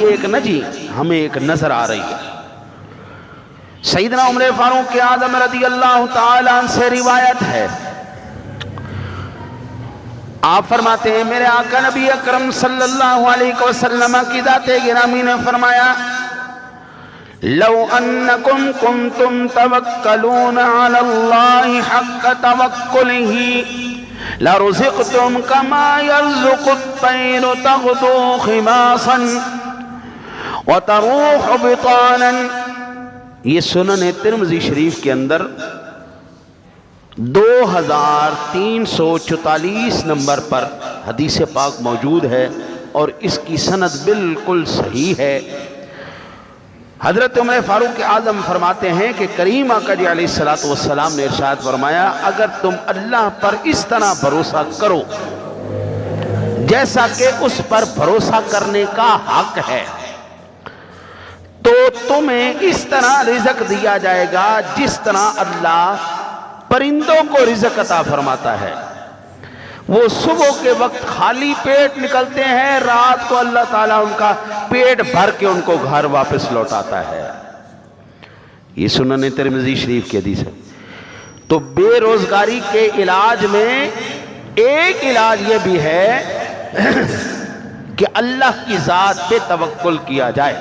ایک نہ جی ہمیں ایک نظر آ رہی ہے۔ سیدنا عمر فاروق اعظم رضی اللہ تعالی عنہ سے روایت ہے، آپ فرماتے ہیں میرے آقا نبی اکرم صلی اللہ علیہ وسلم کی ذات گرامی نے فرمایا لو انکم کنتم توکلون علی اللہ حق توکلہ لرزقتم کما یرزق الطیر تغدو خماصا وتروح بطانا۔ یہ سنن ترمذی شریف کے اندر 2344 نمبر پر حدیث پاک موجود ہے اور اس کی سند بالکل صحیح ہے۔ حضرت عمر فاروق اعظم فرماتے ہیں کہ کریم آقا جی علیہ السلام نے ارشاد فرمایا اگر تم اللہ پر اس طرح بھروسہ کرو جیسا کہ اس پر بھروسہ کرنے کا حق ہے تو تمہیں اس طرح رزق دیا جائے گا جس طرح اللہ پرندوں کو رزق عطا فرماتا ہے۔ وہ صبح کے وقت خالی پیٹ نکلتے ہیں، رات کو اللہ تعالیٰ ان کا پیٹ بھر کے ان کو گھر واپس لوٹاتا ہے۔ یہ سنن ترمذی شریف کی حدیث ہے۔ تو بے روزگاری کے علاج میں ایک علاج یہ بھی ہے کہ اللہ کی ذات پہ توکل کیا جائے۔